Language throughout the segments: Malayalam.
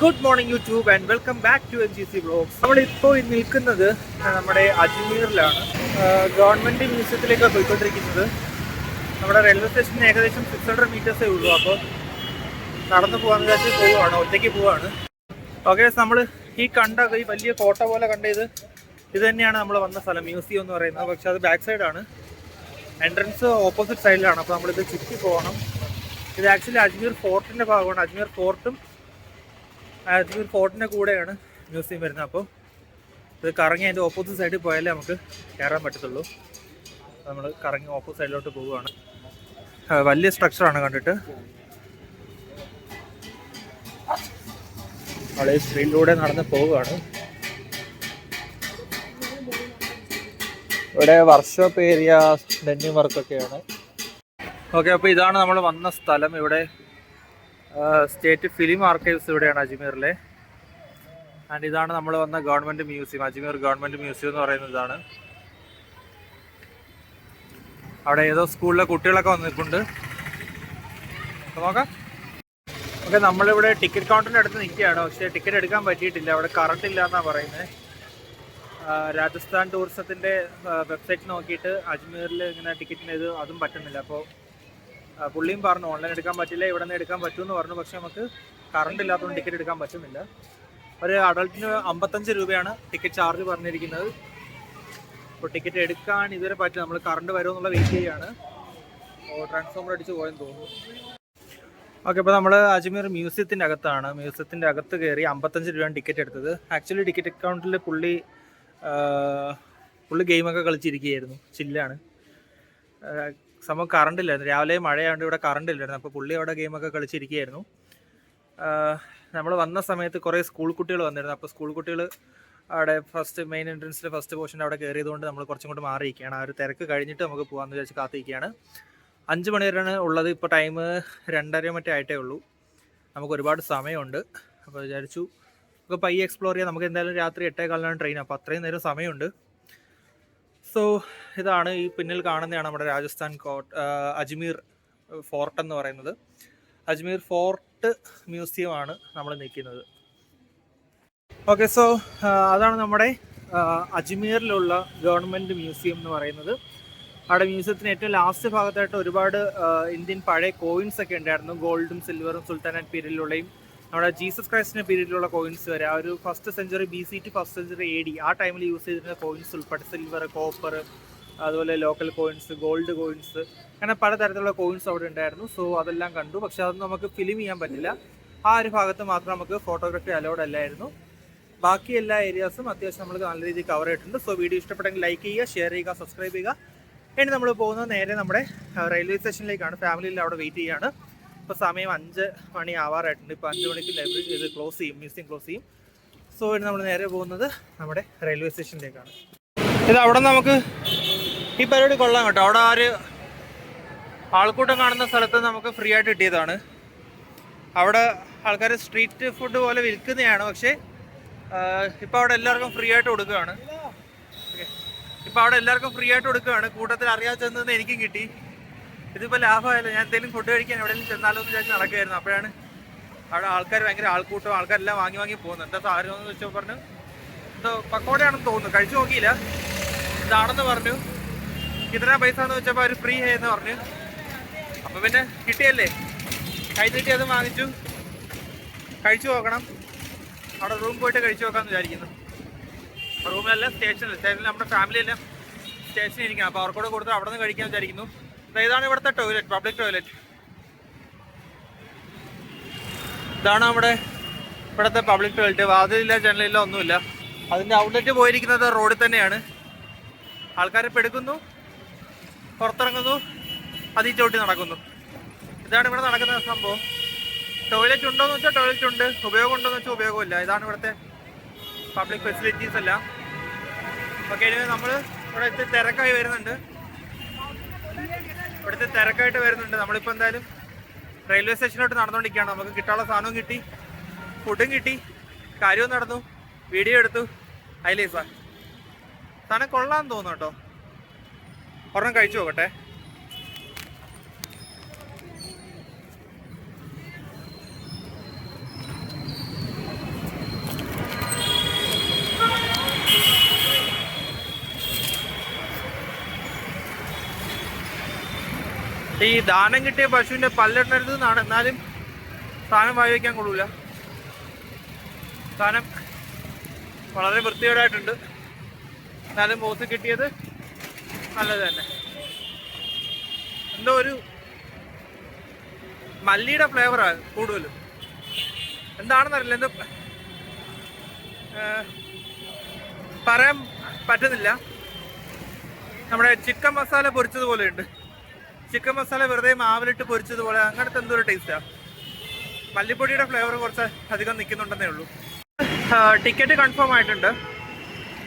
Good morning YouTube and welcome back to NGC vlogs. നമ്മളിപ്പോൾ നിൽക്കുന്നത് നമ്മുടെ അജ്മീറിലാണ്. ഗവൺമെൻറ് മ്യൂസിയത്തിലേക്കാണ് പോയിക്കൊണ്ടിരിക്കുന്നത്. നമ്മുടെ റെയിൽവേ സ്റ്റേഷന് ഏകദേശം 600 മീറ്റേഴ്സേ ഉള്ളൂ. അപ്പോൾ നടന്നു പോകാൻ വിചാരിച്ച് പോവുകയാണ്, ഒറ്റയ്ക്ക് പോവുകയാണ്. ഓക്കെ, നമ്മൾ ഈ വലിയ കോട്ട പോലെ ഇത് തന്നെയാണ് നമ്മൾ വന്ന സ്ഥലം, മ്യൂസിയം എന്ന് പറയുന്നത്. പക്ഷെ അത് ബാക്ക് സൈഡാണ്, എൻട്രൻസ് ഓപ്പോസിറ്റ് സൈഡിലാണ്. അപ്പോൾ നമ്മളിത് ചുറ്റി പോകണം. ഇത് ആക്ച്വലി അജ്മീർ ഫോർട്ടിൻ്റെ ഭാഗമാണ്. അജ്മീർ ഫോർട്ടിൻ്റെ കൂടെയാണ് മ്യൂസിയം വരുന്നത്. അപ്പോൾ ഇത് കറങ്ങി അതിൻ്റെ ഓപ്പോസിറ്റ് സൈഡിൽ പോയാലേ നമുക്ക് കയറാൻ പറ്റത്തുള്ളൂ. നമ്മൾ കറങ്ങി ഓപ്പോസിറ്റ് സൈഡിലോട്ട് പോവുകയാണ്. വലിയ സ്ട്രക്ചറാണ് കണ്ടിട്ട്. നമ്മൾ ഈ സ്ട്രീറ്റിലൂടെ നടന്ന് പോവുകയാണ്. ഇവിടെ വർക്ക്ഷോപ്പ് ഏരിയ, ഡെന്നി വർക്കൊക്കെയാണ്. ഓക്കെ, അപ്പോൾ ഇതാണ് നമ്മൾ വന്ന സ്ഥലം. ഇവിടെ സ്റ്റേറ്റ് ഫിലിം ആർക്കൈവ്സ് ഇവിടെയാണ് അജ്മീറിലെ. ആൻഡ് ഇതാണ് നമ്മൾ വന്ന government museum, Ajmer government museum എന്ന് പറയുന്നത് ഇതാണ്. അവിടെ ഏതോ സ്കൂളിലെ കുട്ടികളൊക്കെ വന്നിട്ടുണ്ട്, നോക്കാം. ഓക്കെ, നമ്മളിവിടെ ടിക്കറ്റ് കൗണ്ടറിൻ്റെ അടുത്ത് നിൽക്കുകയാണ്. പക്ഷേ ടിക്കറ്റ് എടുക്കാൻ പറ്റിയിട്ടില്ല, അവിടെ കറണ്ട് ഇല്ല എന്നാണ് പറയുന്നത്. രാജസ്ഥാൻ ടൂറിസത്തിൻ്റെ വെബ്സൈറ്റ് നോക്കിയിട്ട് അജ്മീറിൽ ഇങ്ങനെ ടിക്കറ്റിന് അതും പറ്റുന്നില്ല. അപ്പോൾ പുള്ളിയും പറഞ്ഞു ഓൺലൈൻ എടുക്കാൻ പറ്റില്ല, ഇവിടെ നിന്ന് എടുക്കാൻ പറ്റുമെന്ന് പറഞ്ഞു. പക്ഷെ നമുക്ക് കറണ്ട് ഇല്ലാത്തതുകൊണ്ട് ടിക്കറ്റ് എടുക്കാൻ പറ്റുന്നില്ല. ഒരു അഡൾട്ടിന് 55 രൂപയാണ് ടിക്കറ്റ് ചാർജ് പറഞ്ഞിരിക്കുന്നത്. അപ്പോൾ ടിക്കറ്റ് എടുക്കാൻ ഇതുവരെ പറ്റില്ല, നമ്മൾ കറണ്ട് വരുമെന്നുള്ള വെയിറ്റ് ചെയ്യുകയാണ്. അപ്പോൾ ട്രാൻസ്ഫോമർ അടിച്ച് പോയെന്ന് തോന്നുന്നു. ഓക്കെ, അപ്പോൾ നമ്മൾ അജ്മീർ മ്യൂസിയത്തിൻ്റെ അകത്താണ്. മ്യൂസിയത്തിൻ്റെ അകത്ത് കയറി 55 രൂപയാണ് ടിക്കറ്റ് എടുത്തത്. ആക്ച്വലി ടിക്കറ്റ് അക്കൗണ്ടിൽ പുള്ളി ഗെയിമൊക്കെ കളിച്ചിരിക്കുകയായിരുന്നു, ചില്ലാണ്. സംഭവം കറണ്ട് ഇല്ലായിരുന്നു, രാവിലെ മഴയായതുകൊണ്ട് ഇവിടെ കറണ്ട് ഇല്ലായിരുന്നു. അപ്പോൾ പുള്ളി അവിടെ ഗെയിമൊക്കെ കളിച്ചിരിക്കുകയായിരുന്നു. നമ്മൾ വന്ന സമയത്ത് കുറേ സ്കൂൾ കുട്ടികൾ വന്നിരുന്നു. അപ്പോൾ സ്കൂൾ കുട്ടികൾ അവിടെ മെയിൻ എൻട്രൻസിൽ ഫസ്റ്റ് പോർഷൻ്റെ അവിടെ കയറിയതുകൊണ്ട് നമ്മൾ കുറച്ചും കൂടി മാറിയിരിക്കുകയാണ്. ആ ഒരു തിരക്ക് കഴിഞ്ഞിട്ട് നമുക്ക് പോകാമെന്ന് വിചാരിച്ച് കാത്തിരിക്കുകയാണ്. 5 മണി വരെയാണ് ഉള്ളത്. ഇപ്പോൾ ടൈം 2:30 മറ്റേ ആയിട്ടേ ഉള്ളൂ. നമുക്ക് ഒരുപാട് സമയമുണ്ട്. അപ്പോൾ വിചാരിച്ചു നമുക്ക് പയ്യെ എക്സ്പ്ലോർ ചെയ്യാം. നമുക്ക് എന്തായാലും രാത്രി 8:15 ട്രെയിൻ, അപ്പോൾ അത്രയും നേരം സമയമുണ്ട്. സോ ഇതാണ് ഈ പിന്നിൽ കാണുന്നതാണ് നമ്മുടെ രാജസ്ഥാൻ അജ്മീർ ഫോർട്ട് എന്ന് പറയുന്നത്. അജ്മീർ ഫോർട്ട് മ്യൂസിയമാണ് നമ്മൾ നിൽക്കുന്നത്. ഓക്കെ, സോ അതാണ് നമ്മുടെ അജ്മീറിലുള്ള ഗവൺമെൻറ് മ്യൂസിയം എന്ന് പറയുന്നത്. അവിടെ മ്യൂസിയത്തിന് ഏറ്റവും ലാസ്റ്റ് ഭാഗത്തായിട്ട് ഒരുപാട് ഇന്ത്യൻ പഴയ കോയിൻസ് ഒക്കെ ഉണ്ടായിരുന്നു. ഗോൾഡും സിൽവറും സുൽത്താനറ്റ് പീരീഡിലുള്ളയും നമ്മുടെ ജീസസ് ക്രൈസ്റ്റിൻ്റെ പീരീഡിലുള്ള കോയിൻസ് വരെ, ആ ഒരു 1st century BC to 1st century AD ആ ടൈമിൽ യൂസ് ചെയ്തിരുന്ന കോയിൻസ് ഉൾപ്പെടെ സിൽവർ, കോപ്പർ, അതുപോലെ ലോക്കൽ കോയിൻസ്, ഗോൾഡ് കോയിൻസ്, അങ്ങനെ പലതരത്തിലുള്ള കോയിൻസ് അവിടെ ഉണ്ടായിരുന്നു. സോ അതെല്ലാം കണ്ടു. പക്ഷെ അതൊന്നും നമുക്ക് ഫിലിം ചെയ്യാൻ പറ്റില്ല. ആ ഒരു ഭാഗത്ത് മാത്രം നമുക്ക് ഫോട്ടോഗ്രാഫി അലൗഡ് അല്ലായിരുന്നു. ബാക്കി എല്ലാ ഏരിയാസും അത്യാവശ്യം നമ്മൾ നല്ല രീതിയിൽ കവർ ചെയ്തിട്ടുണ്ട്. സോ വീഡിയോ ഇഷ്ടപ്പെട്ടെങ്കിൽ ലൈക്ക് ചെയ്യുക, ഷെയർ ചെയ്യുക, സബ്സ്ക്രൈബ് ചെയ്യുക. ഇനി നമ്മൾ പോകുന്നത് നേരെ നമ്മുടെ റെയിൽവേ സ്റ്റേഷനിലേക്കാണ്. ഫാമിലിയിൽ അവിടെ വെയിറ്റ് ചെയ്യുകയാണ്. ഇപ്പോൾ സമയം 5 മണി ആവാറായിട്ടുണ്ട്. ഇപ്പോൾ 5 മണിക്ക് ലൈബ്രറി ഇത് ക്ലോസ് ചെയ്യും, മ്യൂസിയം ക്ലോസ് ചെയ്യും. സോ ഇനി നമ്മൾ നേരെ പോകുന്നത് നമ്മുടെ റെയിൽവേ സ്റ്റേഷനിലേക്കാണ്. ഇത് അവിടെ നമുക്ക് ഈ പരിപാടി കൊള്ളാം കേട്ടോ. അവിടെ ആൾക്കൂട്ടം കാണുന്ന സ്ഥലത്ത് നമുക്ക് ഫ്രീ ആയിട്ട് കിട്ടിയതാണ്. അവിടെ ആൾക്കാർ സ്ട്രീറ്റ് ഫുഡ് പോലെ വിൽക്കുന്നതാണ്. പക്ഷേ ഇപ്പോൾ അവിടെ എല്ലാവർക്കും ഫ്രീ ആയിട്ട് കൊടുക്കുകയാണ്. കൂട്ടത്തിൽ അറിയാതെ ചെന്നത് എനിക്കും കിട്ടി. ഇതിപ്പോൾ ലാഭമായല്ലോ. ഞാൻ എന്തെങ്കിലും ഫുഡ് കഴിക്കാൻ എവിടെയെങ്കിലും ചെന്നാലോ എന്ന് വിചാരിച്ച് നടക്കുമായിരുന്നു. അപ്പോഴാണ് അവിടെ ആൾക്കാർ ഭയങ്കര ആൾക്കൂട്ടം, ആൾക്കാരെല്ലാം വാങ്ങി പോകുന്നു. എന്താ സാധനം എന്ന് വെച്ചാൽ പറഞ്ഞു, എന്തോ പക്കോടയാണെന്ന് തോന്നുന്നു. കഴിച്ചു നോക്കിയില്ല, ഇതാണെന്ന് പറഞ്ഞു. ഇത്ര പൈസ എന്ന് വെച്ചപ്പോൾ അവർ ഫ്രീ എന്ന് പറഞ്ഞു. അപ്പോൾ പിന്നെ കിട്ടിയല്ലേ, കൈ നീട്ടി അത് വാങ്ങിച്ചു. കഴിച്ചു നോക്കണം. അവിടെ റൂം പോയിട്ട് കഴിച്ചു നോക്കാമെന്ന് വിചാരിക്കുന്നു. റൂമിലല്ല, സ്റ്റേഷനിൽ നമ്മുടെ ഫാമിലി എല്ലാം സ്റ്റേഷനിൽ ഇരിക്കണം. അപ്പോൾ അവർക്കൂടെ കൊടുത്ത് അവിടെ നിന്ന് കഴിക്കാൻ വിചാരിക്കുന്നു. ഇതാണ് ഇവിടുത്തെ ടോയ്ലറ്റ്, പബ്ലിക് ടോയ്ലറ്റ്. ഇതാണ് നമ്മുടെ ഇവിടുത്തെ പബ്ലിക് ടോയ്ലറ്റ്. വാതിലില്ല, ജനലില്ല, ഒന്നുമില്ല. അതിൻ്റെ ഔട്ട്ലെറ്റ് പോയിരിക്കുന്നത് റോഡിൽ തന്നെയാണ്. ആൾക്കാരെ എടുക്കുന്നു, പുറത്തിറങ്ങുന്നു, അതിൽ ചോട്ടി നടക്കുന്നു. ഇതാണ് ഇവിടെ നടക്കുന്ന സംഭവം. ടോയ്ലറ്റ് ഉണ്ടോയെന്ന് വെച്ചാൽ ടോയ്ലറ്റ് ഉണ്ട്, ഉപയോഗം ഉണ്ടോയെന്ന് വെച്ചാൽ ഉപയോഗമില്ല. ഇതാണ് ഇവിടുത്തെ പബ്ലിക് ഫെസിലിറ്റീസ് എല്ലാം. ഓക്കെ, ഇനി നമ്മൾ ഇവിടുത്തെ തിരക്കായി വരുന്നുണ്ട്. നമ്മളിപ്പോൾ എന്തായാലും റെയിൽവേ സ്റ്റേഷനിലോട്ട് നടന്നുകൊണ്ടിരിക്കുകയാണ്. നമുക്ക് കിട്ടാനുള്ള സാധനവും കിട്ടി, ഫുഡും കിട്ടി, കാര്യവും നടന്നു, വീഡിയോ എടുത്തു. സാധനം കൊള്ളാമെന്ന് തോന്നുന്നു കേട്ടോ. ഒരെണ്ണം കഴിച്ചു നോക്കട്ടെ. ഈ ദാനം കിട്ടിയ പശുവിൻ്റെ പല്ലിടരുത് എന്നാണ്, എന്നാലും സാധനം വായി വയ്ക്കാൻ കൊള്ളൂല. സാധനം വളരെ വൃത്തികേടായിട്ടുണ്ട്, എന്നാലും പോത്ത് കിട്ടിയത് നല്ലത് തന്നെ. എന്തോ ഒരു മല്ലിയുടെ ഫ്ലേവറാണ് കൂടുതലും, എന്താണെന്നറിയില്ല, എന്തോ പറയാൻ പറ്റുന്നില്ല. നമ്മുടെ ചിക്കൻ മസാല പൊരിച്ചതുപോലെ ഉണ്ട്, ചിക്കൻ മസാല വെറുതെ മാവിലിട്ട് പൊരിച്ചതുപോലെ, അങ്ങനത്തെ എന്തോ ഒരു ടേസ്റ്റാണ്. മല്ലിപ്പൊടിയുടെ ഫ്ലേവർ കുറച്ച് അധികം നിൽക്കുന്നുണ്ടെന്നേ ഉള്ളൂ. ടിക്കറ്റ് കൺഫേം ആയിട്ടുണ്ട്.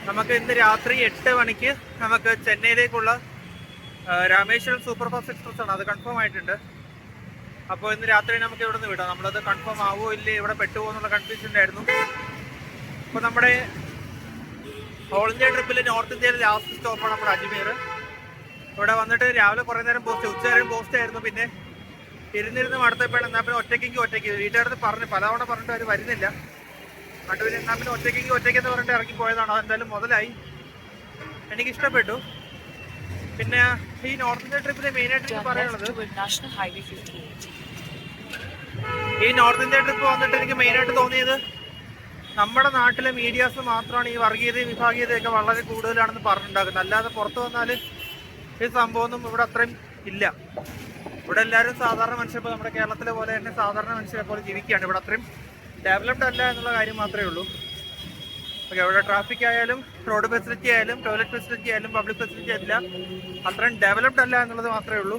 നമുക്ക് ഇന്ന് രാത്രി 8 മണിക്ക് നമുക്ക് ചെന്നൈയിലേക്കുള്ള രാമേശ്വരം സൂപ്പർ ഫാസ്റ്റ് എക്സ്പ്രസ് ആണ്, അത് കൺഫേം ആയിട്ടുണ്ട്. അപ്പോൾ ഇന്ന് രാത്രി നമുക്ക് ഇവിടെ നിന്ന് വിടാം. നമ്മളത് കൺഫേം ആവുമോ ഇല്ലേ, ഇവിടെ പെട്ടുപോകുമോ എന്നുള്ള കൺഫ്യൂഷൻ ഉണ്ടായിരുന്നു. അപ്പോൾ നമ്മുടെ ഓൾ ഇന്ത്യ ട്രിപ്പിൽ നോർത്ത് ഇന്ത്യയിലെ ലാസ്റ്റ് സ്റ്റോപ്പാണ് നമ്മുടെ അജ്മീർ. ഇവിടെ വന്നിട്ട് രാവിലെ കുറേ നേരം പോസ്റ്റ്, ഉച്ചനേരം പോസ്റ്റ് ആയിരുന്നു. പിന്നെ ഇരുന്നിരുന്ന് മടുത്തപ്പോഴാണ് എന്നാൽ പിന്നെ ഒറ്റയ്ക്ക് വീട്ടുകാരത്ത് പറഞ്ഞു, പലതവണ പറഞ്ഞിട്ട് അവർ വരുന്നില്ല. അതുകൊണ്ട് പിന്നെ എന്നാൽ പിന്നെ ഒറ്റയ്ക്കെന്ന് പറഞ്ഞിട്ട് ഇറങ്ങി പോയതാണ്. അതെന്തായാലും മുതലായി, എനിക്കിഷ്ടപ്പെട്ടു. പിന്നെ ഈ നോർത്ത് ഇന്ത്യ ട്രിപ്പിലെ മെയിനായിട്ട് പറയാനുള്ളത്, ഈ നോർത്ത് ഇന്ത്യ ട്രിപ്പ് വന്നിട്ട് എനിക്ക് മെയിനായിട്ട് തോന്നിയത് നമ്മുടെ നാട്ടിലെ മീഡിയാസ് മാത്രമാണ് ഈ വർഗീയതയും വിഭാഗീയതയൊക്കെ വളരെ കൂടുതലാണെന്ന് പറഞ്ഞിട്ടുണ്ടാക്കുന്നത്. അല്ലാതെ പുറത്ത് വന്നാൽ ഈ സംഭവമൊന്നും ഇവിടെ അത്രയും ഇല്ല. ഇവിടെ എല്ലാവരും സാധാരണ മനുഷ്യർ, ഇപ്പോൾ നമ്മുടെ കേരളത്തിലെ പോലെ തന്നെ സാധാരണ മനുഷ്യരെ പോലെ ജീവിക്കുകയാണ്. ഇവിടെ അത്രയും ഡെവലപ്ഡ് അല്ല എന്നുള്ള കാര്യം മാത്രമേ ഉള്ളൂ. ഓക്കെ, ഇവിടെ ട്രാഫിക് ആയാലും റോഡ് ഫെസിലിറ്റി ആയാലും ടോയ്ലറ്റ് ഫെസിലിറ്റി ആയാലും പബ്ലിക് ഫെസിലിറ്റി എല്ലാം അത്രയും ഡെവലപ്ഡ് അല്ല എന്നുള്ളത് മാത്രമേ ഉള്ളൂ.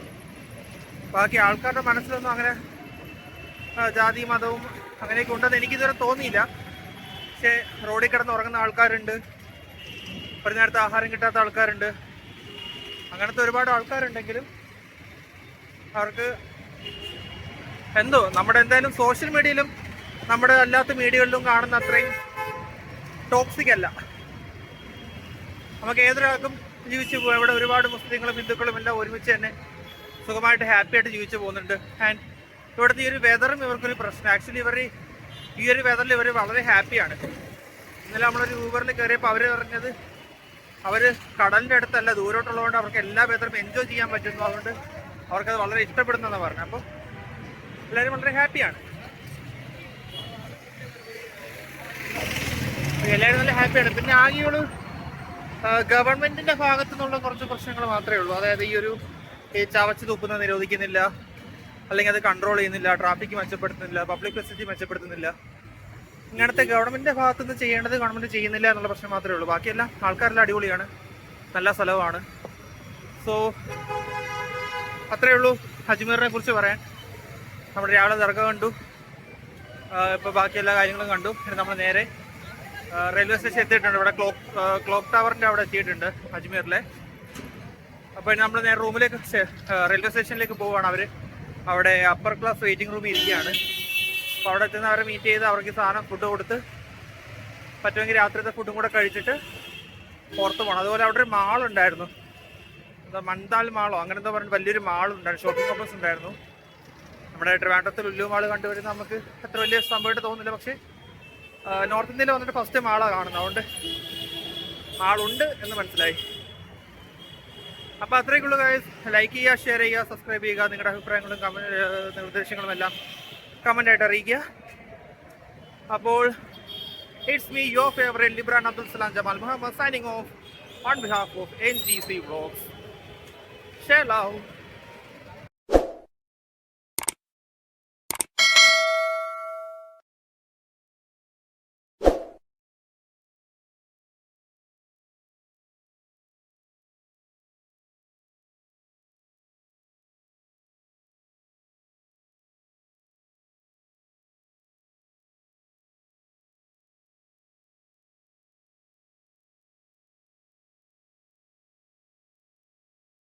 ബാക്കി ആൾക്കാരുടെ മനസ്സിലൊന്നും അങ്ങനെ ജാതി മതവും അങ്ങനെയൊക്കെ ഉണ്ടെന്ന് എനിക്കിതുവരെ തോന്നിയില്ല. പക്ഷേ റോഡിൽ കിടന്ന് ഉറങ്ങുന്ന ആൾക്കാരുണ്ട്, ഒരു നേരത്തെ ആഹാരം കിട്ടാത്ത ആൾക്കാരുണ്ട്, അങ്ങനത്തെ ഒരുപാട് ആൾക്കാരുണ്ടെങ്കിലും അവർക്ക് എന്തോ നമ്മുടെ എന്തായാലും സോഷ്യൽ മീഡിയയിലും നമ്മുടെ അല്ലാത്ത മീഡിയകളിലും കാണുന്ന അത്രയും ടോക്സിക് അല്ല. നമുക്ക് ഏതൊരാൾക്കും ജീവിച്ചു പോകാം. ഇവിടെ ഒരുപാട് മുസ്ലിങ്ങളും ഹിന്ദുക്കളും എല്ലാം ഒരുമിച്ച് തന്നെ സുഖമായിട്ട് ഹാപ്പി ആയിട്ട് ജീവിച്ചു പോകുന്നുണ്ട്. ആൻഡ് ഇവിടുത്തെ ഈ ഒരു വെതറും ഇവർക്കൊരു പ്രശ്നം. ആക്ച്വലി ഈ ഒരു വെതറിൽ ഇവർ വളരെ ഹാപ്പിയാണ്. ഇന്നലെ നമ്മളൊരു ഊബറിൽ കയറിയപ്പോൾ അവർ പറഞ്ഞത് അവർ കടലിൻ്റെ അടുത്തല്ല, ദൂരോട്ടുള്ളതുകൊണ്ട് അവർക്ക് എല്ലാ വെതറും എൻജോയ് ചെയ്യാൻ പറ്റുന്നു, അതുകൊണ്ട് അവർക്കത് വളരെ ഇഷ്ടപ്പെടുന്നതെന്ന് പറഞ്ഞു. അപ്പോൾ എല്ലാവരും വളരെ ഹാപ്പിയാണ്, എല്ലാവരും നല്ല ഹാപ്പിയാണ്. പിന്നെ ആകെയുള്ളൂ ഗവൺമെൻറ്റിൻ്റെ ഭാഗത്തു നിന്നുള്ള കുറച്ച് പ്രശ്നങ്ങൾ മാത്രമേ ഉള്ളൂ. അതായത് ഈ ചവച്ച് തുപ്പുന്നത് നിരോധിക്കുന്നില്ല, അല്ലെങ്കിൽ അത് കൺട്രോൾ ചെയ്യുന്നില്ല, ട്രാഫിക് മെച്ചപ്പെടുത്തുന്നില്ല, പബ്ലിക് ഫെസിലിറ്റി മെച്ചപ്പെടുത്തുന്നില്ല. ഇങ്ങനത്തെ ഗവൺമെൻറ്റിൻ്റെ ഭാഗത്തുനിന്ന് ചെയ്യേണ്ടത് ഗവൺമെൻറ് ചെയ്യുന്നില്ല എന്നുള്ള പ്രശ്നം മാത്രമേ ഉള്ളൂ. ബാക്കിയെല്ലാം ആൾക്കാരെല്ലാം അടിപൊളിയാണ്, നല്ല സ്ഥലമാണ്. സോ അത്രയേ ഉള്ളൂ അജ്മീറിനെ കുറിച്ച് പറയാൻ. നമ്മൾ രാവിലെ ദർഗ കണ്ടു, ഇപ്പോൾ ബാക്കി എല്ലാ കാര്യങ്ങളും കണ്ടു. പിന്നെ നമ്മൾ നേരെ റെയിൽവേ സ്റ്റേഷൻ എത്തിയിട്ടുണ്ട്. ഇവിടെ ക്ലോക്ക് ടവറിൻ്റെ അവിടെ എത്തിയിട്ടുണ്ട് അജ്മീറിലെ. അപ്പോൾ നമ്മൾ നേരെ റൂമിലേക്ക് റെയിൽവേ സ്റ്റേഷനിലേക്ക് പോവുകയാണ്. അവർ അവിടെ അപ്പർ ക്ലാസ് വെയിറ്റിംഗ് റൂമിൽ ഇരിക്കുകയാണ്. അപ്പോൾ അവിടെ എത്തുന്ന അവരെ മീറ്റ് ചെയ്ത് അവർക്ക് സാധനം ഫുഡ് കൊടുത്ത് പറ്റുമെങ്കിൽ രാത്രിത്തെ ഫുഡും കൂടെ കഴിച്ചിട്ട് പുറത്ത് പോകണം. അതുപോലെ അവിടെ ഒരു മാളുണ്ടായിരുന്നു, എന്താ മൺതാൽ മാളോ അങ്ങനെ എന്താ പറഞ്ഞിട്ട് വലിയൊരു മാളുണ്ടായിരുന്നു, ഷോപ്പിംഗ് കോംപ്ലക്സ് ഉണ്ടായിരുന്നു. നമ്മുടെ ട്രിവാൻഡ്രത്ത് ലുലു മാൾ കണ്ടുവരുന്ന നമുക്ക് അത്ര വലിയ സംഭവമായിട്ട് തോന്നുന്നില്ല. പക്ഷേ നോർത്ത് ഇന്ത്യയിൽ വന്നിട്ട് ഫസ്റ്റ് മാളാണ് കാണുന്നത്, അതുകൊണ്ട് മാളുണ്ട് എന്ന് മനസ്സിലായി. അപ്പോൾ അത്രയൊക്കെയുള്ള ഗൈസ്, ലൈക്ക് ചെയ്യുക, ഷെയർ ചെയ്യുക, സബ്സ്ക്രൈബ് ചെയ്യുക. നിങ്ങളുടെ അഭിപ്രായങ്ങളും നിർദ്ദേശങ്ങളും എല്ലാം കമൻ്റായിട്ട് അറിയിക്കുക. അപ്പോൾ it's me your favourite Libran Abdul Salam Jamal Muhammad signing off on behalf of NGC Vlogs. Share love.